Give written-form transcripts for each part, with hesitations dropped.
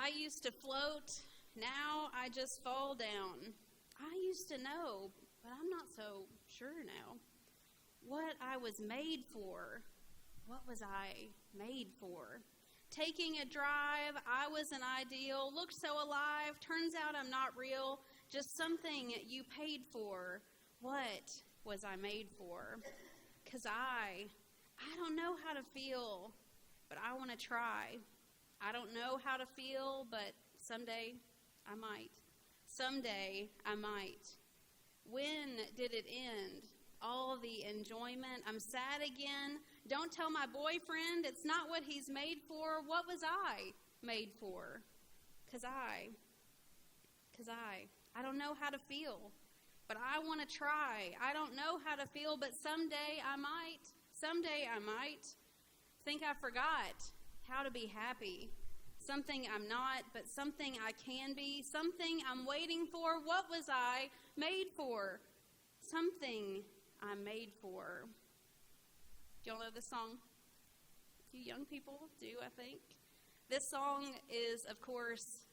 I used to float, now I just fall down. I used to know, but I'm not so sure now. What I was made for. What was I made for? Taking a drive, I was an ideal, looked so alive, turns out I'm not real, just something you paid for. What was I made for? 'Cause I don't know how to feel, but I want to try. I don't know how to feel, but someday I might. Someday I might. When did it end? All the enjoyment. I'm sad again. Don't tell my boyfriend it's not what he's made for. What was I made for? 'Cause I don't know how to feel, but I want to try. I don't know how to feel, but someday I might. Someday I might. Think I forgot how to be happy. Something I'm not, but something I can be. Something I'm waiting for. What was I made for? Something I'm made for. Do y'all know this song? A few young people do, I think. This song is, of course,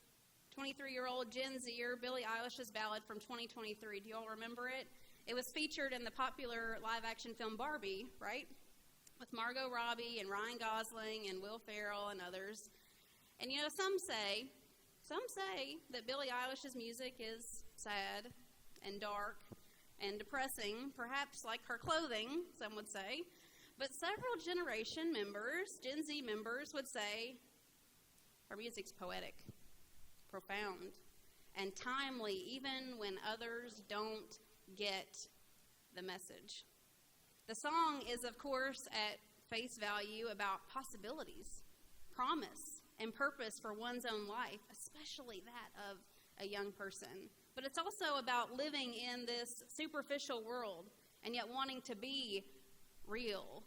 23-year-old Gen Zer Billie Eilish's ballad from 2023. Do y'all remember it? It was featured in the popular live-action film Barbie, right? With Margot Robbie and Ryan Gosling and Will Ferrell and others. And some say that Billie Eilish's music is sad and dark and depressing, perhaps like her clothing, some would say. But several Gen Z members, would say her music's poetic, profound, and timely, even when others don't get the message. The song is, of course, at face value about possibilities, promise, and purpose for one's own life, especially that of a young person. But it's also about living in this superficial world and yet wanting to be real,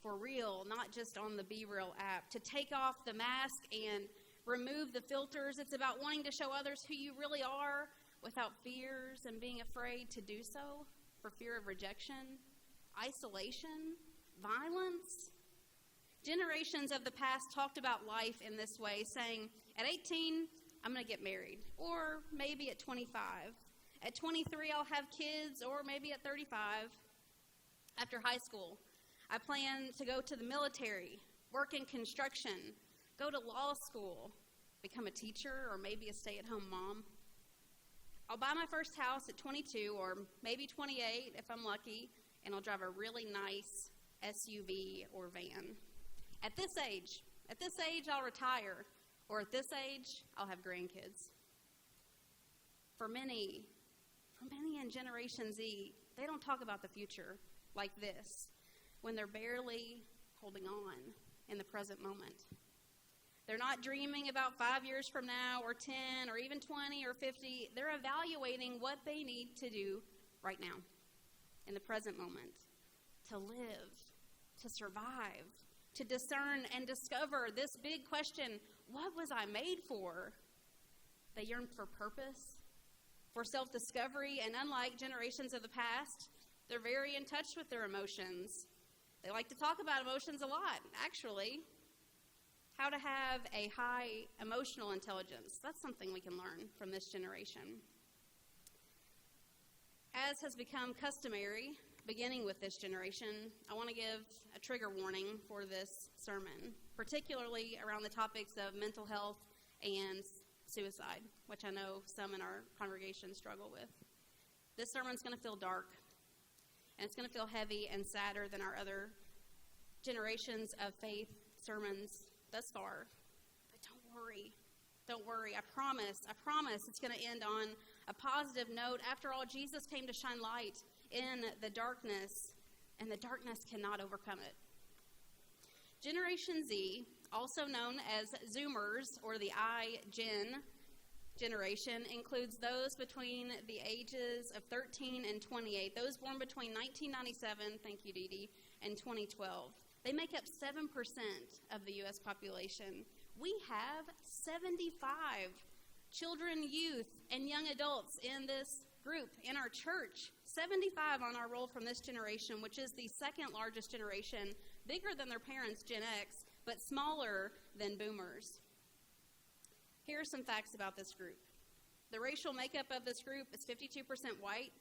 for real, not just on the Be Real app. To take off the mask and remove the filters. It's about wanting to show others who you really are without fears and being afraid to do so for fear of rejection, isolation, violence. Generations of the past talked about life in this way, saying, at 18, I'm going to get married, or maybe at 25. At 23, I'll have kids, or maybe at 35. After high school, I plan to go to the military, work in construction, go to law school, become a teacher, or maybe a stay-at-home mom. I'll buy my first house at 22, or maybe 28 if I'm lucky, and I'll drive a really nice SUV or van. At this age, I'll retire, or at this age, I'll have grandkids. For many in Generation Z, they don't talk about the future like this when they're barely holding on in the present moment. They're not dreaming about 5 years from now or 10 or even 20 or 50. They're evaluating what they need to do right now in the present moment to live, to survive, to discern and discover this big question, what was I made for? They yearn for purpose, for self-discovery, and unlike generations of the past, they're very in touch with their emotions. They like to talk about emotions a lot, actually. How to have a high emotional intelligence. That's something we can learn from this generation. As has become customary, beginning with this generation, I want to give a trigger warning for this sermon, particularly around the topics of mental health and suicide, which I know some in our congregation struggle with. This sermon's going to feel dark, and it's going to feel heavy and sadder than our other generations of faith sermons thus far. But don't worry, I promise it's going to end on a positive note. After all, Jesus came to shine light in the darkness, and the darkness cannot overcome it. Generation Z, also known as Zoomers or the iGen generation, includes those between the ages of 13 and 28, those born between 1997, thank you, Dee Dee, and 2012. They make up 7% of the U.S. population. We have 75 children, youth, and young adults in this group in our church. 75 on our roll from this generation, which is the second largest generation, bigger than their parents, Gen X, but smaller than boomers. Here are some facts about this group. The racial makeup of this group is 52% white,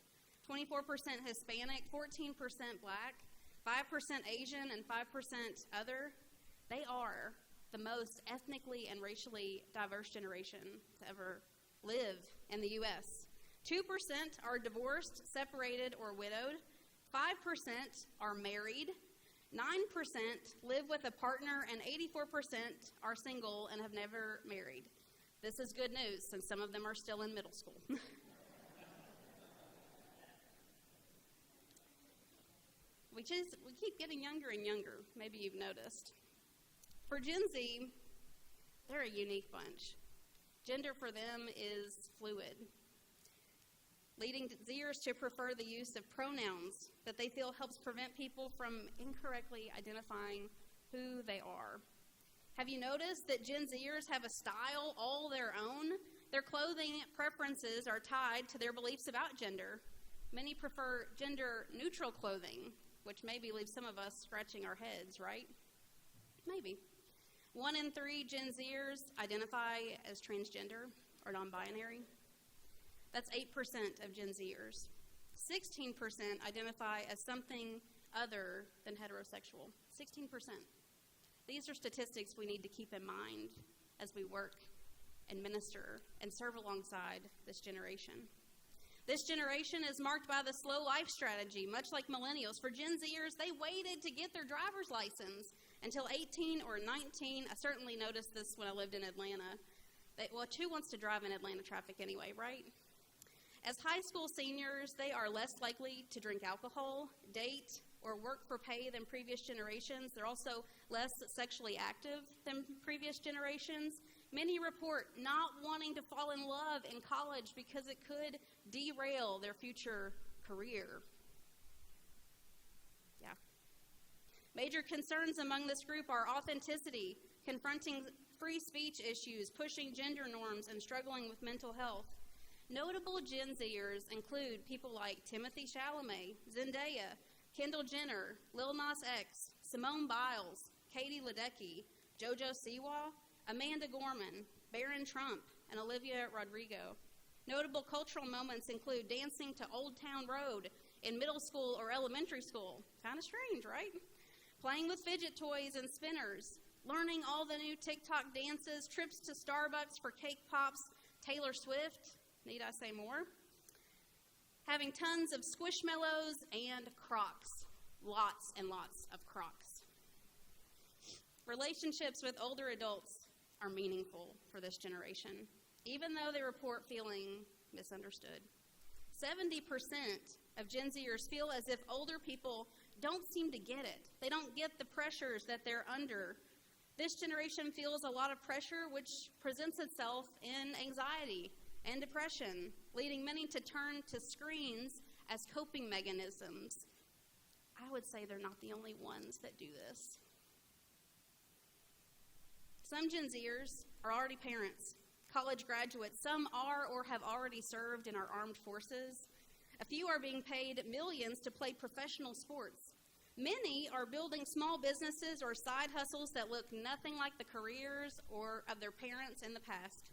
24% Hispanic, 14% Black, 5% Asian, and 5% other. They are the most ethnically and racially diverse generation to ever live in the U.S. 2% are divorced, separated, or widowed. 5% are married. 9% live with a partner, and 84% are single and have never married. This is good news, since some of them are still in middle school. We keep getting younger and younger. Maybe you've noticed. For Gen Z, they're a unique bunch. Gender for them is fluid, leading Zers to prefer the use of pronouns that they feel helps prevent people from incorrectly identifying who they are. Have you noticed that Gen Zers have a style all their own? Their clothing preferences are tied to their beliefs about gender. Many prefer gender-neutral clothing, which maybe leaves some of us scratching our heads, right? Maybe. 1 in 3 Gen Zers identify as transgender or non-binary. That's 8% of Gen Zers. 16% identify as something other than heterosexual. 16%. These are statistics we need to keep in mind as we work and minister and serve alongside this generation. This generation is marked by the slow life strategy, much like millennials. For Gen Zers, they waited to get their driver's license until 18 or 19. I certainly noticed this when I lived in Atlanta. Who wants to drive in Atlanta traffic anyway, right? As high school seniors, they are less likely to drink alcohol, date, or work for pay than previous generations. They're also less sexually active than previous generations. Many report not wanting to fall in love in college because it could derail their future career. Yeah. Major concerns among this group are authenticity, confronting free speech issues, pushing gender norms, and struggling with mental health. Notable Gen Zers include people like Timothée Chalamet, Zendaya, Kendall Jenner, Lil Nas X, Simone Biles, Katie Ledecky, JoJo Siwa, Amanda Gorman, Barron Trump, and Olivia Rodrigo. Notable cultural moments include dancing to Old Town Road in middle school or elementary school. Kind of strange, right? Playing with fidget toys and spinners, learning all the new TikTok dances, trips to Starbucks for cake pops, Taylor Swift, need I say more? Having tons of Squishmallows and Crocs. Lots and lots of Crocs. Relationships with older adults are meaningful for this generation, even though they report feeling misunderstood. 70% of Gen Zers feel as if older people don't seem to get it. They don't get the pressures that they're under. This generation feels a lot of pressure, which presents itself in anxiety and depression, leading many to turn to screens as coping mechanisms. I would say they're not the only ones that do this. Some Gen Zers are already parents, college graduates. Some are or have already served in our armed forces. A few are being paid millions to play professional sports. Many are building small businesses or side hustles that look nothing like the careers or of their parents in the past.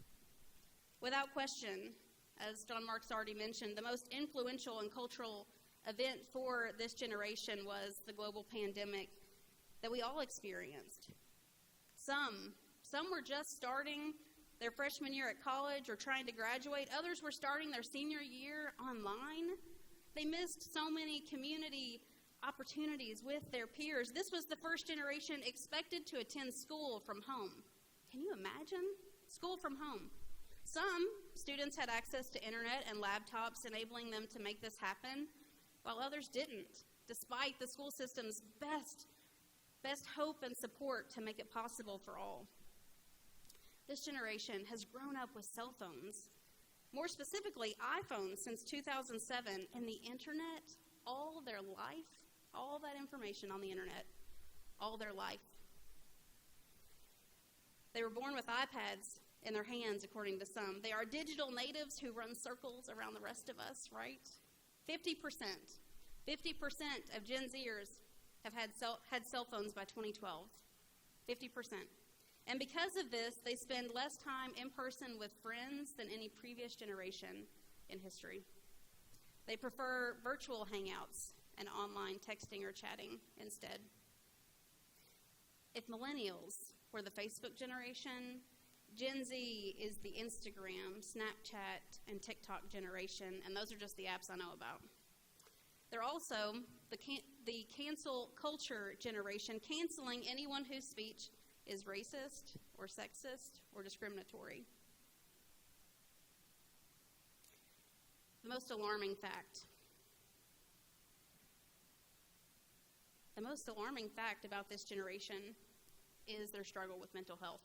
Without question, as John Marks already mentioned, the most influential and cultural event for this generation was the global pandemic that we all experienced. Some were just starting their freshman year at college or trying to graduate. Others were starting their senior year online. They missed so many community opportunities with their peers. This was the first generation expected to attend school from home. Can you imagine? School from home. Some students had access to internet and laptops, enabling them to make this happen, while others didn't, despite the school system's best hope and support to make it possible for all. This generation has grown up with cell phones, more specifically iPhones, since 2007, and the internet all their life, all that information on the internet, all their life. They were born with iPads in their hands, according to some. They are digital natives who run circles around the rest of us, right? 50% of Gen Zers have had cell phones by 2012. 50%. And because of this, they spend less time in person with friends than any previous generation in history. They prefer virtual hangouts and online texting or chatting instead. If millennials were the Facebook generation, Gen Z is the Instagram, Snapchat, and TikTok generation, and those are just the apps I know about. They're also the cancel culture generation, canceling anyone whose speech is racist or sexist or discriminatory. The most alarming fact about this generation is their struggle with mental health.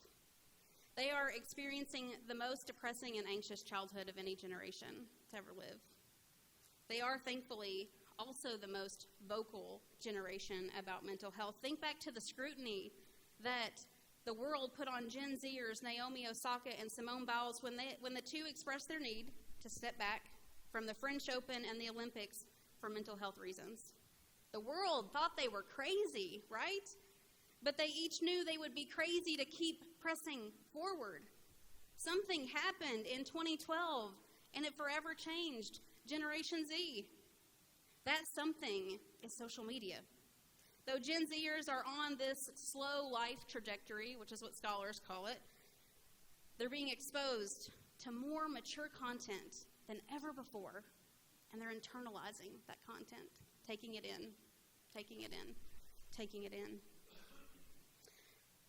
They are experiencing the most depressing and anxious childhood of any generation to ever live. They are, thankfully, also the most vocal generation about mental health. Think back to the scrutiny that the world put on Gen Zers, Naomi Osaka and Simone Biles, when the two expressed their need to step back from the French Open and the Olympics for mental health reasons. The world thought they were crazy, right? But they each knew they would be crazy to keep pressing forward. Something happened in 2012, and it forever changed Generation Z. That something is social media. Though Gen Zers are on this slow life trajectory, which is what scholars call it, they're being exposed to more mature content than ever before, and they're internalizing that content, taking it in, taking it in, taking it in.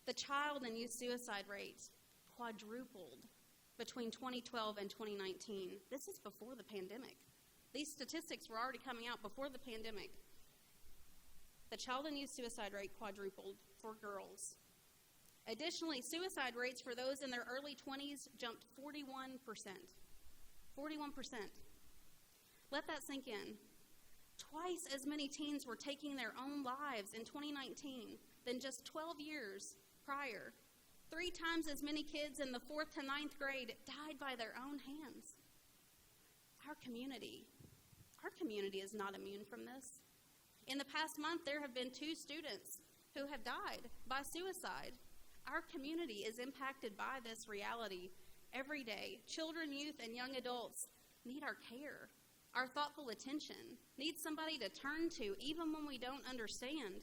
The child and youth suicide rate quadrupled between 2012 and 2019. This is before the pandemic. These statistics were already coming out before the pandemic. The child and youth suicide rate quadrupled for girls. Additionally, suicide rates for those in their early 20s jumped 41%. 41%. Let that sink in. Twice as many teens were taking their own lives in 2019 than just 12 years prior. 3 times as many kids in the 4th to 9th grade died by their own hands. Our community is not immune from this. In the past month, there have been 2 students who have died by suicide. Our community is impacted by this reality every day. Children, youth, and young adults need our care, our thoughtful attention, need somebody to turn to even when we don't understand.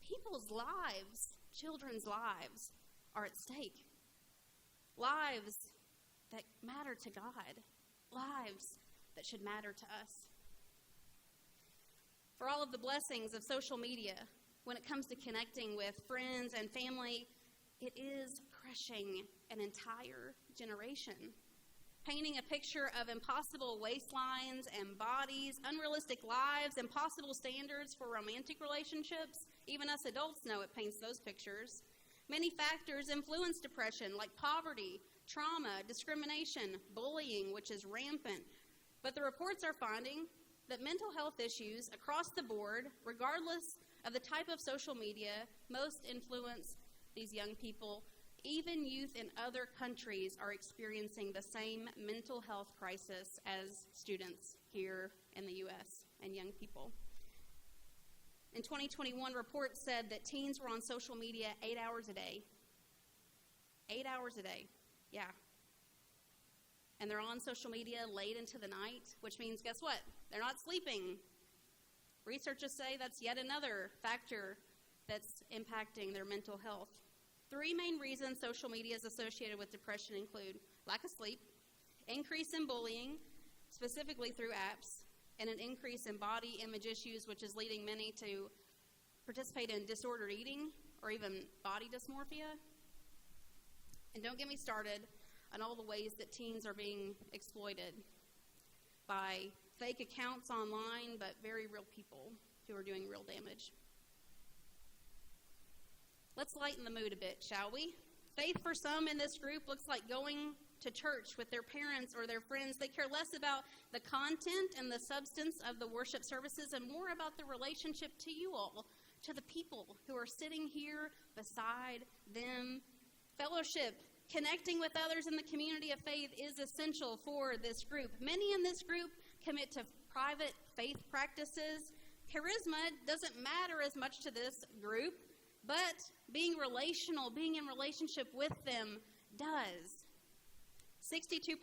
People's lives, children's lives, are at stake. Lives that matter to God. Lives that should matter to us. For all of the blessings of social media, when it comes to connecting with friends and family, it is crushing an entire generation. Painting a picture of impossible waistlines and bodies, unrealistic lives, impossible standards for romantic relationships. Even us adults know it paints those pictures. Many factors influence depression, like poverty, trauma, discrimination, bullying, which is rampant. But the reports are finding that mental health issues across the board, regardless of the type of social media, most influence these young people. Even youth in other countries are experiencing the same mental health crisis as students here in the U.S. and young people. In 2021, reports said that teens were on social media 8 hours a day. 8 hours a day, yeah. And they're on social media late into the night, which means, guess what? They're not sleeping. Researchers say that's yet another factor that's impacting their mental health. 3 main reasons social media is associated with depression include lack of sleep, increase in bullying, specifically through apps, and an increase in body image issues, which is leading many to participate in disordered eating or even body dysmorphia. And don't get me started on all the ways that teens are being exploited by fake accounts online, but very real people who are doing real damage. Let's lighten the mood a bit, shall we? Faith for some in this group looks like going to church with their parents or their friends. They care less about the content and the substance of the worship services and more about the relationship to you all, to the people who are sitting here beside them. Fellowship, connecting with others in the community of faith is essential for this group. Many in this group commit to private faith practices. Charisma doesn't matter as much to this group. but being relational, being in relationship with them does. 62%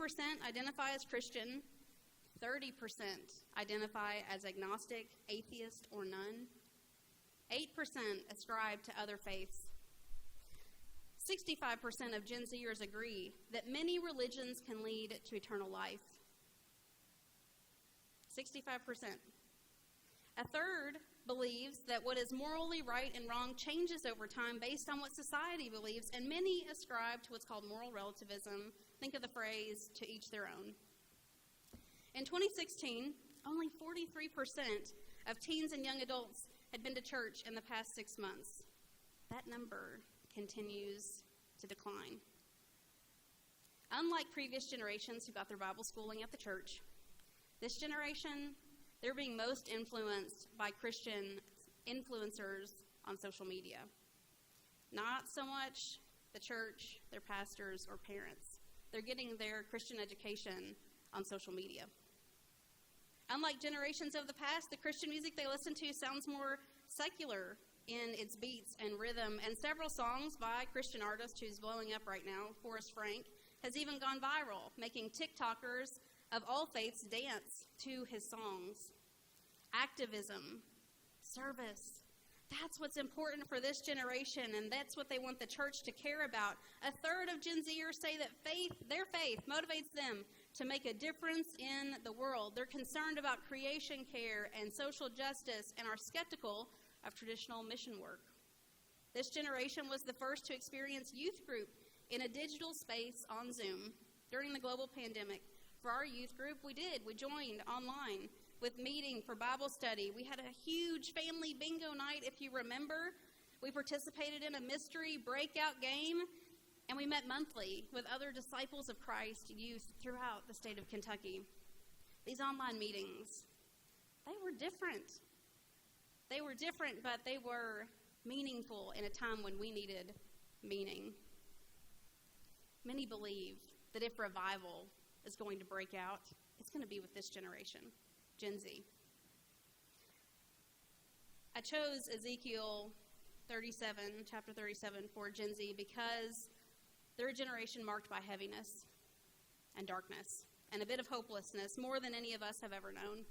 identify as Christian, 30% identify as agnostic, atheist, or none. 8% ascribe to other faiths. 65% of Gen Zers agree that many religions can lead to eternal life. 65%. A third believes that what is morally right and wrong changes over time based on what society believes, and many ascribe to what's called moral relativism. Think of the phrase, to each their own. In 2016, only 43% of teens and young adults had been to church in the past 6 months. That number continues to decline. Unlike previous generations who got their Bible schooling at the church, this generation, they're being most influenced by Christian influencers on social media. Not so much the church, their pastors, or parents. They're getting their Christian education on social media. Unlike generations of the past, the Christian music they listen to sounds more secular in its beats and rhythm, and several songs by Christian artists who's blowing up right now, Forrest Frank, has even gone viral, making TikTokers of all faiths dance to his songs. Activism, service, that's what's important for this generation, and that's what they want the church to care about. A third of Gen Zers say that their faith motivates them to make a difference in the world. They're concerned about creation care and social justice and are skeptical of traditional mission work. This generation was the first to experience youth group in a digital space on Zoom during the global pandemic. For our youth group, we joined online with meeting for Bible study. We had a huge family bingo night, if you remember. We participated in a mystery breakout game, and we met monthly with other disciples of Christ youth throughout the state of Kentucky. These online meetings, they were different. They were different, but they were meaningful in a time when we needed meaning. Many believe that if revival is going to break out, it's going to be with this generation, Gen Z. I chose Ezekiel 37, chapter 37, for Gen Z because they're a generation marked by heaviness and darkness and a bit of hopelessness, more than any of us have ever known.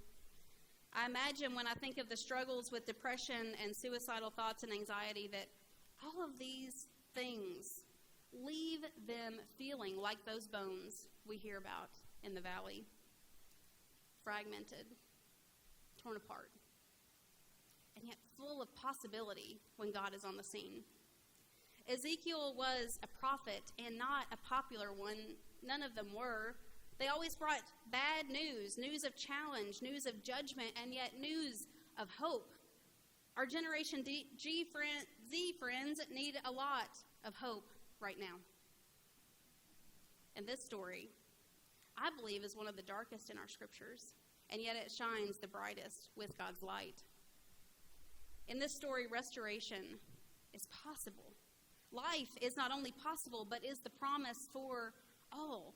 I imagine when I think of the struggles with depression and suicidal thoughts and anxiety that all of these things leave them feeling like those bones we hear about in the valley. Fragmented, torn apart, and yet full of possibility when God is on the scene. Ezekiel was a prophet and not a popular one. None of them were. They always brought bad news, news of challenge, news of judgment, and yet news of hope. Our Generation Z friends need a lot of hope right now. And this story, I believe, is one of the darkest in our scriptures, and yet it shines the brightest with God's light. In this story, restoration is possible. Life is not only possible, but is the promise for all.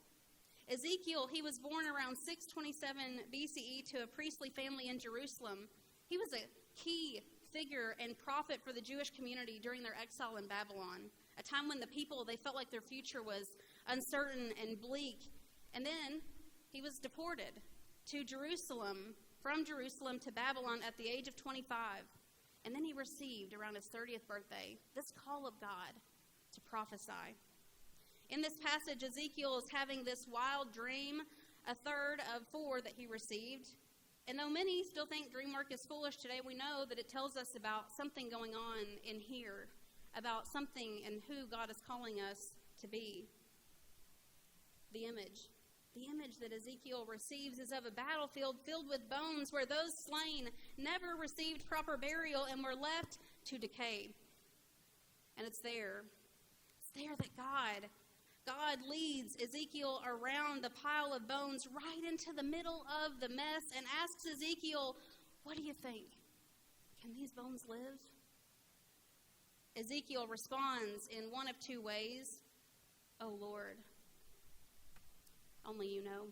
Ezekiel, he was born around 627 BCE to a priestly family in Jerusalem. He was a key figure and prophet for the Jewish community during their exile in Babylon, a time when the people, they felt like their future was uncertain and bleak. And then he was deported to Jerusalem, from Jerusalem to Babylon at the age of 25. And then he received, around his 30th birthday, this call of God to prophesy. In this passage, Ezekiel is having this wild dream, a third of 4 that he received. And though many still think dream work is foolish today, we know that it tells us about something going on in here, about something and who God is calling us to be. The image that Ezekiel receives is of a battlefield filled with bones where those slain never received proper burial and were left to decay. And it's there that God leads Ezekiel around the pile of bones right into the middle of the mess and asks Ezekiel, what do you think? Can these bones live? Ezekiel responds in one of 2 ways. Oh Lord, only you know.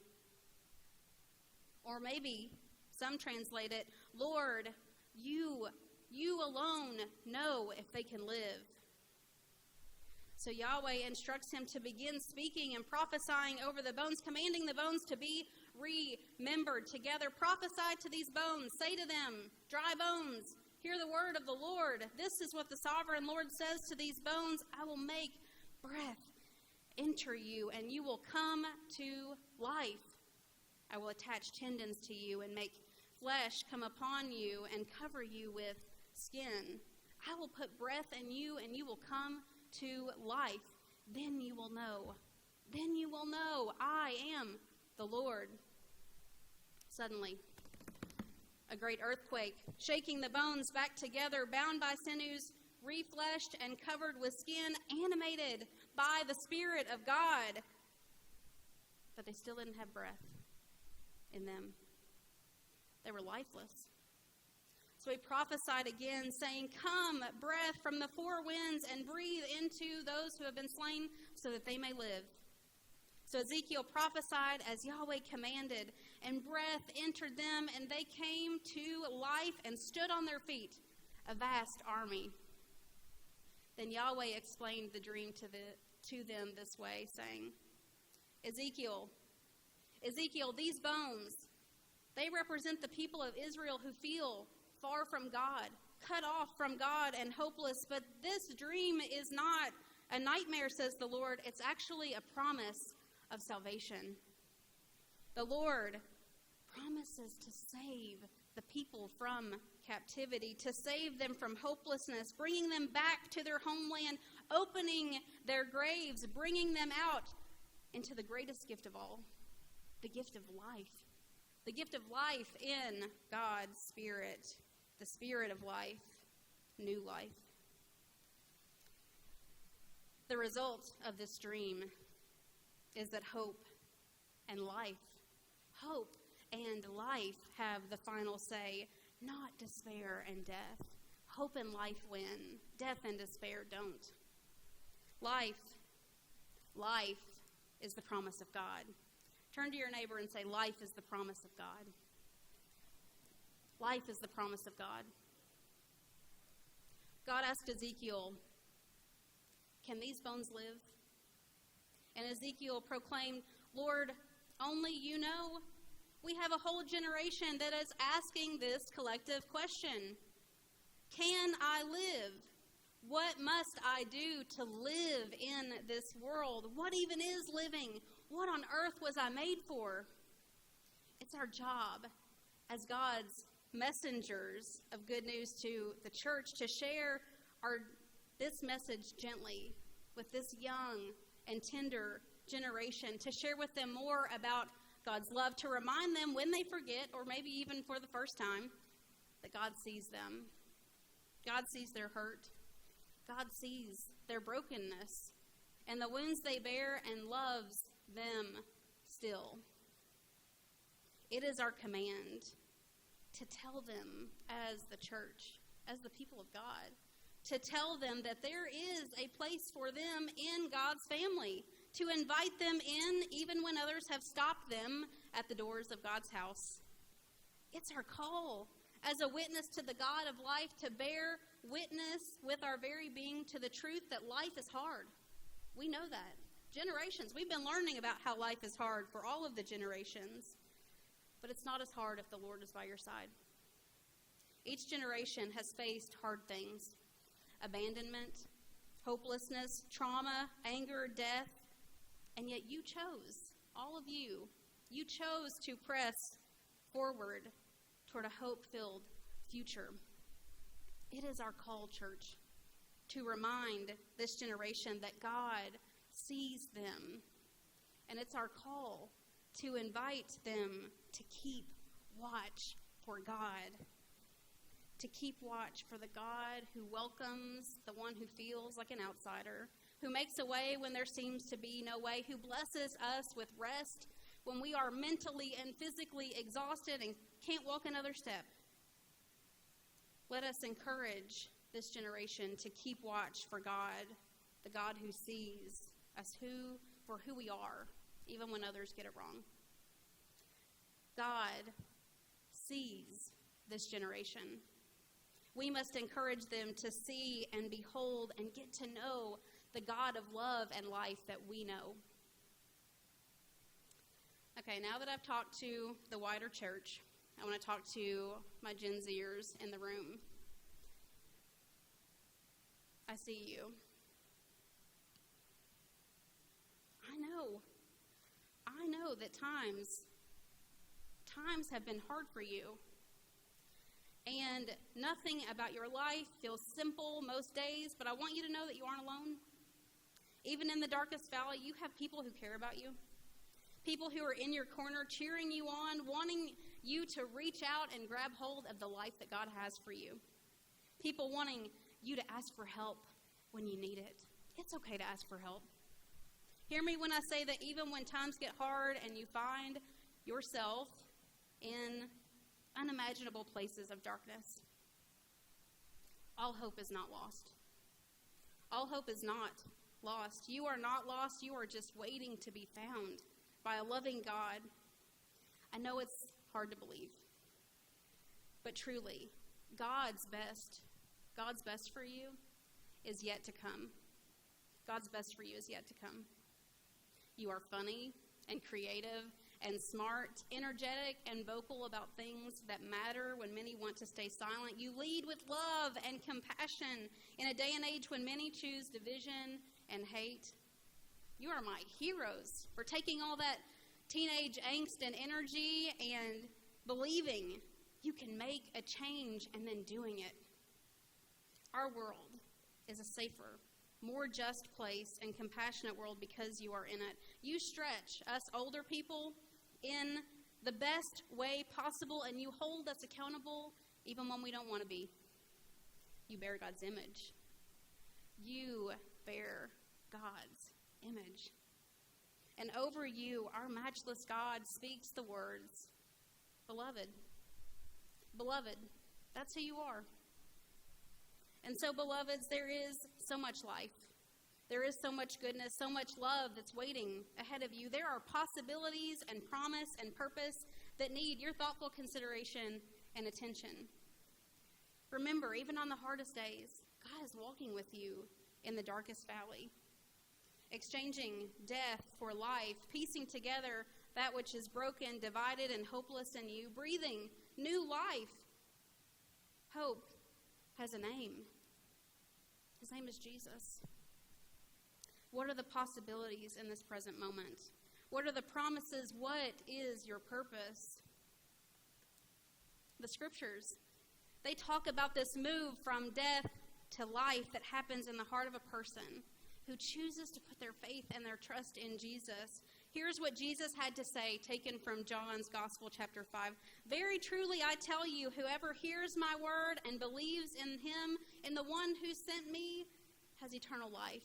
Or maybe some translate it, Lord, you You alone know if they can live. So Yahweh instructs him to begin speaking and prophesying over the bones, commanding the bones to be remembered together. Prophesy to these bones. Say to them, dry bones, hear the word of the Lord. This is what the sovereign Lord says to these bones. I will make breath enter you, and you will come to life. I will attach tendons to you and make flesh come upon you and cover you with skin. I will put breath in you, and you will come to life. Then you will know. Then you will know I am the Lord. Suddenly, a great earthquake, shaking the bones back together, bound by sinews, refleshed and covered with skin, animated by the Spirit of God. But they still didn't have breath in them. They were lifeless. So he prophesied again, saying, come, breath from the four winds, and breathe into those who have been slain, so that they may live. So Ezekiel prophesied as Yahweh commanded, and breath entered them, and they came to life and stood on their feet, a vast army. Then Yahweh explained the dream to them this way, saying, Ezekiel, these bones, they represent the people of Israel who feel far from God, cut off from God and hopeless. But this dream is not a nightmare, says the Lord. It's actually a promise of salvation. The Lord promises to save the people from captivity, to save them from hopelessness, bringing them back to their homeland, opening their graves, bringing them out into the greatest gift of all, the gift of life. The gift of life in God's Spirit, the Spirit of life, new life. The result of this dream is that hope and life have the final say, not despair and death. Hope and life win. Death and despair don't. Life is the promise of God. Turn to your neighbor and say, life is the promise of God. Life is the promise of God. God asked Ezekiel, can these bones live? And Ezekiel proclaimed, Lord, only you know. We have a whole generation that is asking this collective question. Can I live? What must I do to live in this world? What even is living? What on earth was I made for? It's our job as God's messengers of good news to the church to share this message gently with this young and tender generation, to share with them more about God's love, to remind them when they forget, or maybe even for the first time, that God sees them. God sees their hurt. God sees their brokenness and the wounds they bear and loves them still. It is our command to tell them as the church, as the people of God, to tell them that there is a place for them in God's family, to invite them in even when others have stopped them at the doors of God's house. It's our call as a witness to the God of life to bear witness with our very being to the truth that life is hard. We know that. Generations, we've been learning about how life is hard for all of the generations. But it's not as hard if the Lord is by your side. Each generation has faced hard things. Abandonment, hopelessness, trauma, anger, death. And yet you chose, all of you chose to press forward toward a hope-filled future. It is our call, church, to remind this generation that God sees them. And it's our call to invite them to keep watch for God. To keep watch for the God who welcomes the one who feels like an outsider, who makes a way when there seems to be no way, who blesses us with rest when we are mentally and physically exhausted and can't walk another step. Let us encourage this generation to keep watch for God, the God who sees us for who we are, even when others get it wrong. God sees this generation. We must encourage them to see and behold and get to know the God of love and life that we know. Okay, now that I've talked to the wider church, I want to talk to my Gen Zers in the room. I see you. I know that times have been hard for you. And nothing about your life feels simple most days, but I want you to know that you aren't alone. Even in the darkest valley, you have people who care about you. People who are in your corner cheering you on, wanting you to reach out and grab hold of the life that God has for you. People wanting you to ask for help when you need it. It's okay to ask for help. Hear me when I say that even when times get hard and you find yourself in unimaginable places of darkness, all hope is not lost. All hope is not lost. You are not lost. You are just waiting to be found by a loving God. I know it's hard to believe, but truly, God's best for you is yet to come. God's best for you is yet to come. You are funny and creative and smart, energetic and vocal about things that matter when many want to stay silent. You lead with love and compassion in a day and age when many choose division and hate. You are my heroes for taking all that teenage angst and energy and believing you can make a change and then doing it. Our world is a safer, more just place and compassionate world because you are in it. You stretch us older people in the best way possible, and you hold us accountable even when we don't want to be. You bear God's image. You bear God's image. And over you, our matchless God speaks the words, beloved. Beloved, that's who you are. And so, beloveds, there is so much life. There is so much goodness, so much love that's waiting ahead of you. There are possibilities and promise and purpose that need your thoughtful consideration and attention. Remember, even on the hardest days, God is walking with you in the darkest valley, exchanging death for life, piecing together that which is broken, divided, and hopeless in you, breathing new life. Hope has a name. His name is Jesus. What are the possibilities in this present moment? What are the promises? What is your purpose? The scriptures, they talk about this move from death to life that happens in the heart of a person who chooses to put their faith and their trust in Jesus. Here's what Jesus had to say, taken from John's Gospel, chapter 5. Very truly, I tell you, whoever hears my word and believes in him, in the one who sent me, has eternal life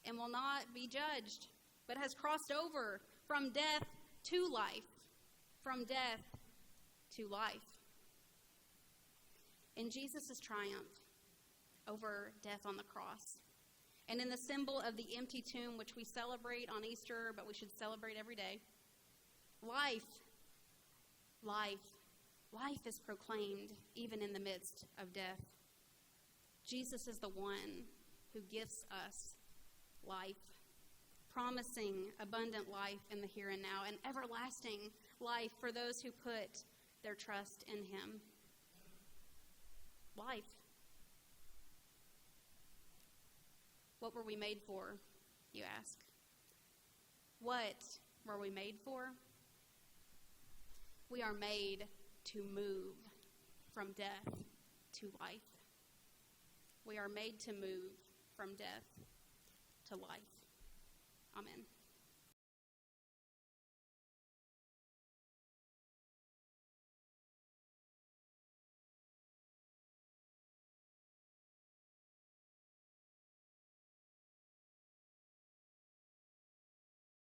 and will not be judged, but has crossed over from death to life, from death to life. In Jesus' triumph over death on the cross, and in the symbol of the empty tomb, which we celebrate on Easter, but we should celebrate every day, life is proclaimed even in the midst of death. Jesus is the one who gives us life, promising abundant life in the here and now, and everlasting life for those who put their trust in him. Life. What were we made for, you ask? What were we made for? We are made to move from death to life. We are made to move from death to life. Amen.